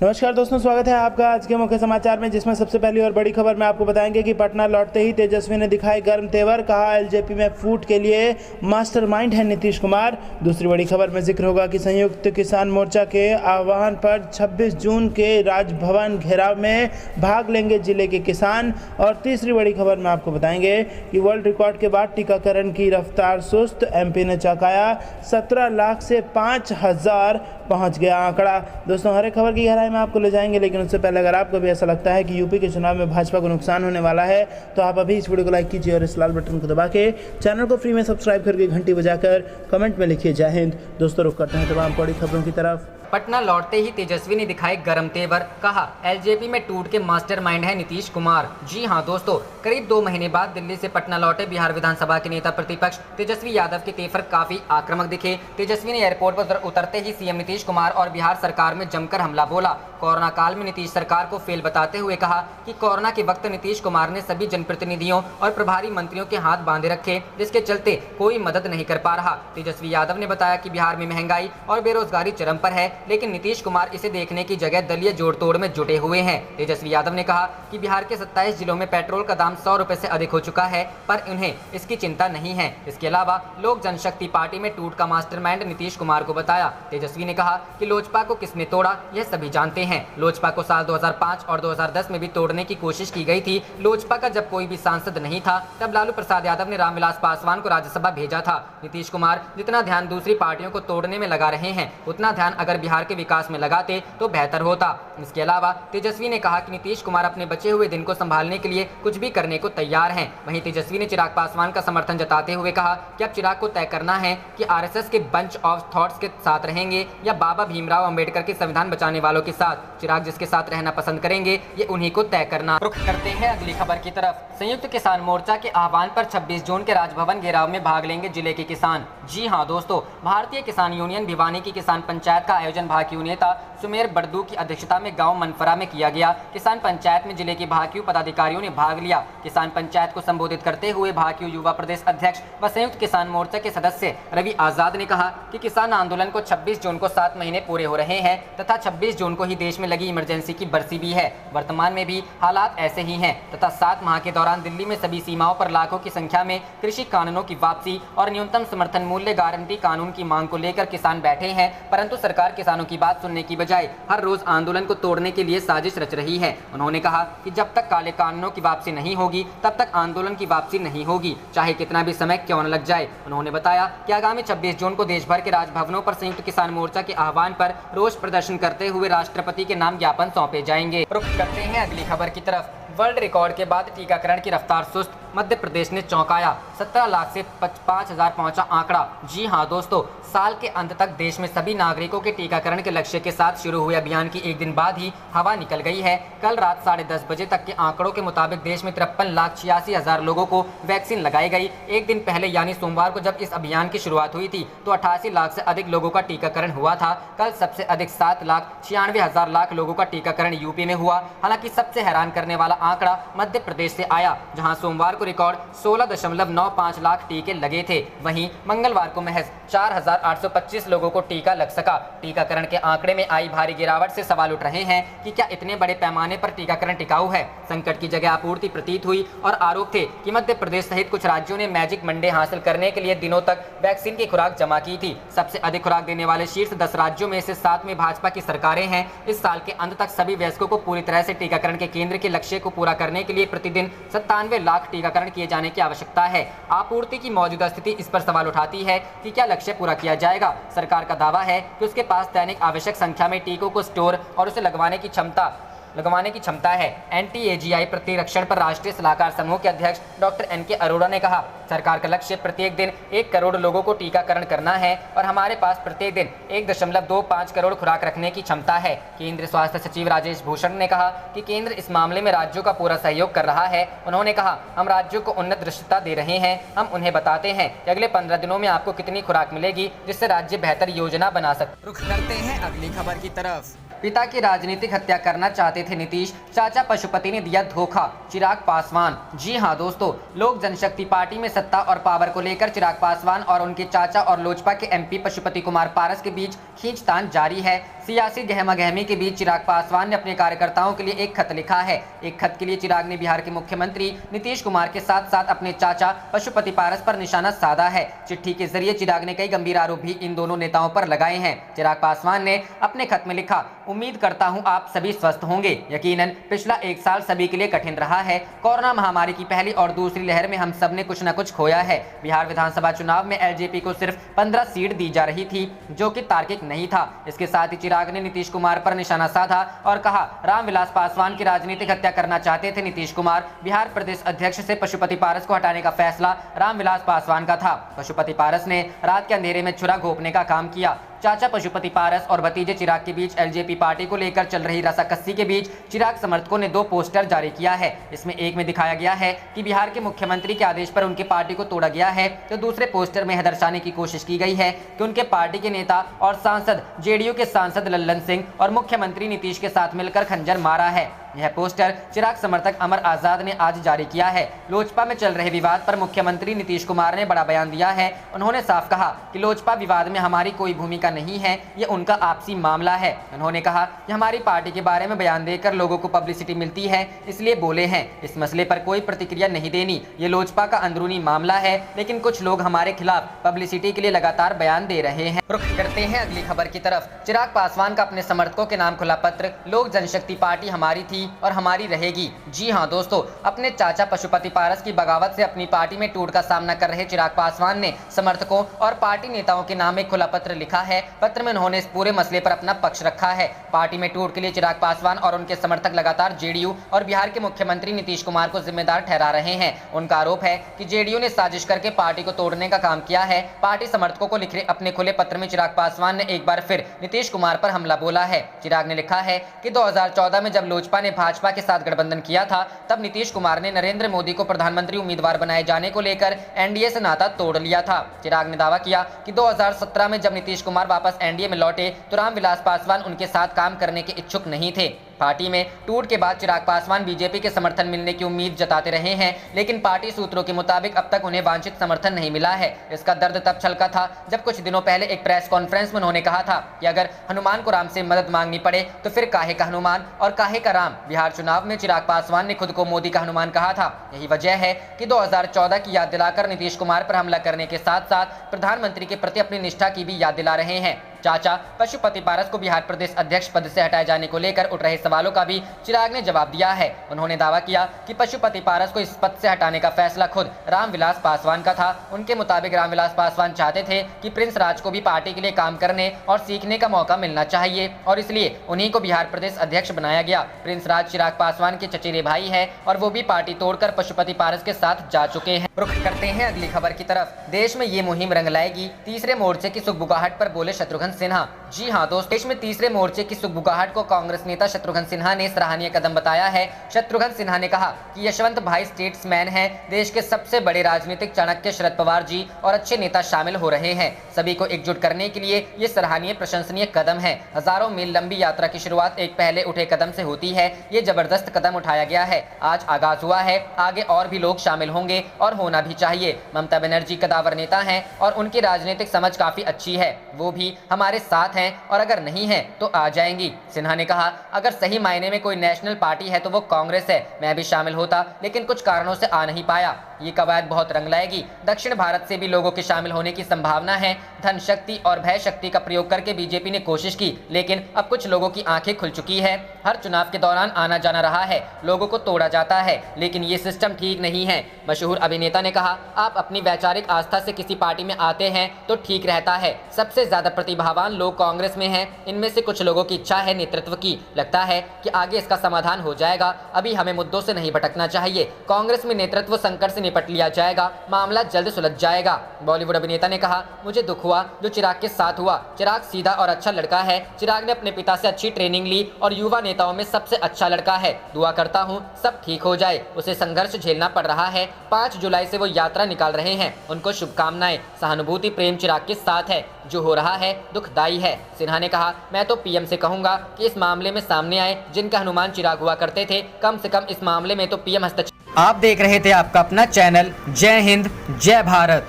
नमस्कार दोस्तों, स्वागत है आपका आज के मुख्य समाचार में, जिसमें सबसे पहली और बड़ी खबर में आपको बताएंगे कि पटना लौटते ही तेजस्वी ने दिखाए गर्म तेवर, कहा एलजेपी में फूट के लिए मास्टरमाइंड है नीतीश कुमार। दूसरी बड़ी खबर में जिक्र होगा कि संयुक्त किसान मोर्चा के आह्वान पर 26 जून के राजभवन घेराव में भाग लेंगे जिले के किसान। और तीसरी बड़ी खबर में आपको बताएंगे कि वर्ल्ड रिकॉर्ड के बाद टीकाकरण की रफ्तार सुस्त, एमपी ने चौंकाया, 17 लाख से 5,000 पहुंच गया आंकड़ा। दोस्तों, हर एक खबर की गहराई में आपको ले जाएंगे, लेकिन उससे पहले अगर आपको भी ऐसा लगता है कि यूपी के चुनाव में भाजपा को नुकसान होने वाला है तो आप अभी इस वीडियो को लाइक कीजिए और इस लाल बटन को दबा के चैनल को फ्री में सब्सक्राइब करके घंटी बजाकर कमेंट में लिखिए जय हिंद। दोस्तों, रुक करते हैं तमाम बड़ी खबरों की तरफ। पटना लौटते ही तेजस्वी ने दिखाए गरम तेवर, कहा एलजेपी में टूट के मास्टरमाइंड है नीतीश कुमार। जी हां दोस्तों, करीब 2 महीने बाद दिल्ली से पटना लौटे बिहार विधानसभा के नेता प्रतिपक्ष तेजस्वी यादव के तेवर काफी आक्रामक दिखे। तेजस्वी ने एयरपोर्ट पर उतरते ही सीएम नीतीश कुमार और बिहार सरकार में जमकर हमला बोला। कोरोना काल में नीतीश सरकार को फेल बताते हुए कहा कि कोरोना के वक्त नीतीश कुमार ने सभी जनप्रतिनिधियों और प्रभारी मंत्रियों के हाथ बांधे रखे, जिसके चलते कोई मदद नहीं कर पा रहा। तेजस्वी यादव ने बताया कि बिहार में महंगाई और बेरोजगारी चरम पर है, लेकिन नीतीश कुमार इसे देखने की जगह दलीय जोड़ तोड़ में जुटे हुए हैं। तेजस्वी यादव ने कहा कि बिहार के 27 जिलों में पेट्रोल का दाम 100 रुपए से अधिक हो चुका है, पर उन्हें इसकी चिंता नहीं है। इसके अलावा लोक जनशक्ति पार्टी में टूट का मास्टरमाइंड नीतीश कुमार को बताया। तेजस्वी ने कहा कि लोजपा को किसने तोड़ा यह सभी जानते हैं। लोजपा को साल 2005 और 2010 में भी तोड़ने की कोशिश की गई थी। लोजपा का जब कोई भी सांसद नहीं था, तब लालू प्रसाद यादव ने रामविलास पासवान को राज्यसभा भेजा था। नीतीश कुमार जितना ध्यान दूसरी पार्टियों को तोड़ने में लगा रहे हैं, उतना ध्यान अगर बिहार के विकास में लगाते तो बेहतर होता। इसके अलावा तेजस्वी ने कहा कि नीतीश कुमार अपने बचे हुए दिन को संभालने के लिए कुछ भी करने को तैयार हैं। वहीं तेजस्वी ने चिराग पासवान का समर्थन जताते हुए कहा कि अब चिराग को तय करना है कि आरएसएस के बंच ऑफ थॉट्स के साथ रहेंगे या बाबा भीमराव अंबेडकर के संविधान बचाने वालों के साथ। चिराग जिसके साथ रहना पसंद करेंगे, ये उन्हीं को तय करना। रुख करते हैं अगली खबर की तरफ। संयुक्त किसान मोर्चा के आह्वान पर 26 जून के राजभवन घेराव में भाग लेंगे जिले के किसान। जी हां दोस्तों, भारतीय किसान यूनियन भिवानी की किसान पंचायत का आयोजन भाकियू नेता सुमेर बड़दू की अध्यक्षता में गांव मनफरा में किया गया। किसान पंचायत में जिले के भाकियू पदाधिकारियों ने भाग लिया। किसान पंचायत को संबोधित करते हुए भाकियू युवा प्रदेश अध्यक्ष व संयुक्त किसान मोर्चा के सदस्य रवि आजाद ने कहा कि किसान आंदोलन को 26 जून को 7 महीने पूरे हो रहे हैं तथा 26 जून को ही देश में लगी इमरजेंसी की बरसी भी है। वर्तमान में भी हालात ऐसे ही हैं तथा 7 माह के दौरान दिल्ली में सभी सीमाओं पर लाखों की संख्या में कृषि कानूनों की वापसी और न्यूनतम समर्थन मूल्य गारंटी कानून की मांग को लेकर किसान बैठे हैं, परंतु सरकार किसानों की बात सुनने की बजाय हर रोज आंदोलन को तोड़ने के लिए साजिश रच रही है। उन्होंने कहा कि जब तक काले कानूनों की वापसी नहीं होगी तब तक आंदोलन की वापसी नहीं होगी, चाहे कितना भी समय क्यों न लग जाए। उन्होंने बताया कि आगामी 26 जून को देश भर के राजभवनों पर संयुक्त किसान मोर्चा के आह्वान पर रोष प्रदर्शन करते हुए राष्ट्रपति के नाम ज्ञापन सौंपे जाएंगे। रुख करते हैं अगली खबर की तरफ। वर्ल्ड रिकॉर्ड के बाद टीकाकरण की रफ्तार सुस्त, मध्य प्रदेश ने चौंकाया, 17 लाख से 5,000 पहुंचा आंकड़ा। जी हां दोस्तों, साल के अंत तक देश में सभी नागरिकों के टीकाकरण के लक्ष्य के साथ शुरू हुए अभियान की एक दिन बाद ही हवा निकल गई है। कल रात 10:30 बजे तक के आंकड़ों के मुताबिक देश में 53,86,000 लोगों को वैक्सीन लगाई गई। एक दिन पहले यानी सोमवार को जब इस अभियान की शुरुआत हुई थी तो 88 लाख से अधिक लोगों का टीकाकरण हुआ था। कल सबसे अधिक 7,96,000 लाख लोगों का टीकाकरण यूपी में हुआ। हालांकि सबसे हैरान करने वाला आंकड़ा मध्य प्रदेश से आया, जहां सोमवार को रिकॉर्ड 16.95 लाख टीके लगे थे। वहीं मंगलवार को महज 4,825 लोगों को टीका लग सका। टीकाकरण के आंकड़े में आई भारी गिरावट से सवाल उठ रहे हैं कि क्या इतने बड़े पैमाने पर टीकाकरण टिकाऊ है। संकट की जगह आपूर्ति प्रतीत हुई और आरोप थे कि मध्य प्रदेश सहित कुछ राज्यों ने मैजिक मंडे हासिल करने के लिए दिनों तक वैक्सीन की खुराक जमा की थी। सबसे अधिक खुराक देने वाले शीर्ष 10 राज्यों में से 7 में भाजपा की सरकारें हैं। इस साल के अंत तक सभी वयस्कों को पूरी तरह से टीकाकरण के केंद्र के लक्ष्य को पूरा करने के लिए प्रतिदिन 97 लाख टीकाकरण किए जाने की आवश्यकता है। आपूर्ति की मौजूदा स्थिति इस पर सवाल उठाती है कि क्या लक्ष्य पूरा किया जाएगा। सरकार का दावा है कि उसके पास दैनिक आवश्यक संख्या में टीकों को स्टोर और उसे लगवाने की क्षमता है। एंटी-एजीआई प्रतिरक्षण पर राष्ट्रीय सलाहकार समूह के अध्यक्ष डॉक्टर NK अरोड़ा ने कहा, सरकार का लक्ष्य प्रत्येक दिन 1 करोड़ लोगों को टीकाकरण करना है और हमारे पास प्रत्येक दिन 1.25 करोड़ खुराक रखने की क्षमता है। केंद्रीय स्वास्थ्य सचिव राजेश भूषण ने कहा कि केंद्र इस मामले में राज्यों का पूरा सहयोग कर रहा है। उन्होंने कहा, हम राज्यों को उन्नत दृश्यता दे रहे हैं। हम उन्हें बताते हैं कि अगले 15 दिनों में आपको कितनी खुराक मिलेगी, जिससे राज्य बेहतर योजना बना सकते। रुख करते हैं अगली खबर की तरफ। पिता की राजनीतिक हत्या करना चाहते थे नीतीश, चाचा पशुपति ने दिया धोखा, चिराग पासवान। जी हां दोस्तों, लोक जनशक्ति पार्टी में सत्ता और पावर को लेकर चिराग पासवान और उनके चाचा और लोजपा के MP पशुपति कुमार पारस के बीच खींचतान जारी है। सियासी गहमा-गहमी के बीच चिराग पासवान ने अपने कार्यकर्ताओं के लिए एक खत लिखा है। एक खत के लिए चिराग ने बिहार के मुख्यमंत्री नीतीश कुमार के साथ साथ अपने चाचा पशुपति पारस पर निशाना साधा है। चिट्ठी के जरिए चिराग ने कई गंभीर आरोप भी इन दोनों नेताओं पर लगाए हैं। चिराग पासवान ने अपने खत में लिखा, उम्मीद करता हूं आप सभी स्वस्थ होंगे। यकीनन पिछला एक साल सभी के लिए कठिन रहा है। कोरोना महामारी की पहली और दूसरी लहर में हम सब ने कुछ न कुछ खोया है। बिहार विधानसभा चुनाव में एलजेपी को सिर्फ 15 सीट दी जा रही थी, जो कि तार्किक नहीं था। इसके साथ ही चिराग ने नीतीश कुमार पर निशाना साधा और कहा, रामविलास पासवान की राजनीतिक हत्या करना चाहते थे नीतीश कुमार। बिहार प्रदेश अध्यक्ष से पशुपति पारस को हटाने का फैसला रामविलास पासवान का था। पशुपति पारस ने रात के अंधेरे में छुरा घोंपने का काम किया। चाचा पशुपति पारस और भतीजे चिराग के बीच एलजेपी पार्टी को लेकर चल रही रस्साकसी के बीच चिराग समर्थकों ने 2 पोस्टर जारी किया है। इसमें एक में दिखाया गया है कि बिहार के मुख्यमंत्री के आदेश पर उनके पार्टी को तोड़ा गया है, तो दूसरे पोस्टर में यह दर्शाने की कोशिश की गई है कि उनके पार्टी के नेता और सांसद जेडीयू के सांसद लल्लन सिंह और मुख्यमंत्री नीतीश के साथ मिलकर खंजर मारा है। यह पोस्टर चिराग समर्थक अमर आजाद ने आज जारी किया है। लोजपा में चल रहे विवाद पर मुख्यमंत्री नीतीश कुमार ने बड़ा बयान दिया है। उन्होंने साफ कहा कि लोजपा विवाद में हमारी कोई भूमिका नहीं है, ये उनका आपसी मामला है। उन्होंने कहा कि हमारी पार्टी के बारे में बयान देकर लोगों को पब्लिसिटी मिलती है, इसलिए बोले हैं। इस मसले पर कोई प्रतिक्रिया नहीं देनी, ये लोजपा का अंदरूनी मामला है, लेकिन कुछ लोग हमारे खिलाफ पब्लिसिटी के लिए लगातार बयान दे रहे हैं। रुख करते हैं अगली खबर की तरफ। चिराग पासवान का अपने समर्थकों के नाम खुला पत्र, लोक जनशक्ति पार्टी हमारी थी और हमारी रहेगी। जी हां दोस्तों, अपने चाचा पशुपति पारस की बगावत से अपनी पार्टी में टूट का सामना कर रहे चिराग पासवान ने समर्थकों और पार्टी नेताओं के नाम एक खुला पत्र लिखा है। पत्र में उन्होंने इस पूरे मसले पर अपना पक्ष रखा है। पार्टी में टूट के लिए चिराग पासवान और उनके समर्थक लगातार जेडीयू और बिहार के मुख्यमंत्री नीतीश कुमार को जिम्मेदार ठहरा रहे हैं। उनका आरोप है कि जेडीयू ने साजिश करके पार्टी को तोड़ने का काम किया है। पार्टी समर्थकों को लिखे अपने खुले पत्र में चिराग पासवान ने एक बार फिर नीतीश कुमार पर हमला बोला है। चिराग ने लिखा है कि 2014 में जब लोजपा ने भाजपा के साथ गठबंधन किया था, तब नीतीश कुमार ने नरेंद्र मोदी को प्रधानमंत्री उम्मीदवार बनाए जाने को लेकर एनडीए से नाता तोड़ लिया था। चिराग ने दावा किया कि 2017 में जब नीतीश कुमार वापस एनडीए में लौटे तो रामविलास पासवान उनके साथ काम करने के इच्छुक नहीं थे। पार्टी में टूट के बाद चिराग पासवान बीजेपी के समर्थन मिलने की उम्मीद जताते रहे हैं, लेकिन पार्टी सूत्रों के मुताबिक अब तक उन्हें वांछित समर्थन नहीं मिला है। इसका दर्द तब छलका था जब कुछ दिनों पहले एक प्रेस कॉन्फ्रेंस में उन्होंने कहा था कि अगर हनुमान को राम से मदद मांगनी पड़े तो फिर काहे का हनुमान और काहे का राम। बिहार चुनाव में चिराग पासवान ने खुद को मोदी का हनुमान कहा था। यही वजह है कि 2014 की याद दिलाकर नीतीश कुमार पर हमला करने के साथ साथ प्रधानमंत्री के प्रति अपनी निष्ठा की भी याद दिला रहे हैं। चाचा पशुपति पारस को बिहार प्रदेश अध्यक्ष पद से हटाए जाने को लेकर उठ रहे सवालों का भी चिराग ने जवाब दिया है। उन्होंने दावा किया कि पशुपति पारस को इस पद से हटाने का फैसला खुद रामविलास पासवान का था। उनके मुताबिक रामविलास पासवान चाहते थे कि प्रिंस राज को भी पार्टी के लिए काम करने और सीखने का मौका मिलना चाहिए और इसलिए उन्हीं को बिहार प्रदेश अध्यक्ष बनाया गया। प्रिंस राज चिराग पासवान के चचेरे भाई है और वो भी पार्टी तोड़कर पशुपति पारस के साथ जा चुके हैं। रुख करते हैं अगली खबर की तरफ। देश में ये मुहिम रंग लाएगी, तीसरे मोर्चे की सुगबुगाहट पर बोले शत्रुघ्न सिन्हा। जी हां दोस्तों, देश में तीसरे मोर्चे की सुगबुगाहट को कांग्रेस नेता शत्रुघ्न सिन्हा ने सराहनीय कदम बताया है। शत्रुघ्न सिन्हा ने कहा कि यशवंत भाई स्टेट्समैन हैं, देश के सबसे बड़े राजनीतिक चाणक्य शरद पवार जी और अच्छे नेता शामिल हो रहे हैं। सभी को एकजुट करने के लिए ये सराहनीय प्रशंसनीय कदम है। हजारों मील लंबी यात्रा की शुरुआत एक पहले उठे कदम से होती है। ये जबरदस्त कदम उठाया गया है, आज आगाज हुआ है, आगे और भी लोग शामिल होंगे और होना भी चाहिए। ममता बनर्जी कदावर नेता हैं और उनकी राजनीतिक समझ काफी अच्छी है, वो भी हमारे साथ हैं और अगर नहीं है तो आ जाएंगी। सिन्हा ने कहा अगर सही मायने में कोई नेशनल पार्टी है तो वो कांग्रेस है। मैं भी शामिल होता लेकिन कुछ कारणों से आ नहीं पाया। ये कवायद बहुत रंग लाएगी। दक्षिण भारत से भी लोगों के शामिल होने की संभावना है। धन शक्ति और भय शक्ति का प्रयोग करके बीजेपी ने कोशिश की, लेकिन अब कुछ लोगों की आंखें खुल चुकी है। हर चुनाव के दौरान आना जाना रहा है, लोगों को तोड़ा जाता है, लेकिन ये सिस्टम ठीक नहीं है। मशहूर अभिनेता ने कहा आप अपनी वैचारिक आस्था से किसी पार्टी में आते हैं तो ठीक रहता है। सबसे ज्यादा प्रतिभावान लोग कांग्रेस में हैं। इनमें से कुछ लोगों की इच्छा है नेतृत्व की। लगता है कि आगे इसका समाधान हो जाएगा। अभी हमें मुद्दों से नहीं भटकना चाहिए। कांग्रेस में नेतृत्व संकट से निपट लिया जाएगा, मामला जल्द सुलझ जाएगा। बॉलीवुड अभिनेता ने कहा मुझे दुख हुआ जो चिराग के साथ हुआ। चिराग सीधा और अच्छा लड़का है। चिराग ने अपने पिता से अच्छी ट्रेनिंग ली और युवा नेताओं में सबसे अच्छा लड़का है। दुआ करता हूँ सब ठीक हो जाए। उसे संघर्ष झेलना पड़ रहा है। 5 जुलाई से वो यात्रा निकाल रहे हैं, उनको शुभकामनाएं। सहानुभूति प्रेम चिराग के साथ है। जो हो रहा है दुखदाई है। सिन्हा ने कहा मैं तो पीएम से कहूंगा कि इस मामले में सामने आए जिनका हनुमान चिराग हुआ करते थे। कम से कम इस मामले में तो पीएम हस्तक्षेप। आप देख रहे थे आपका अपना चैनल जय हिंद जय भारत।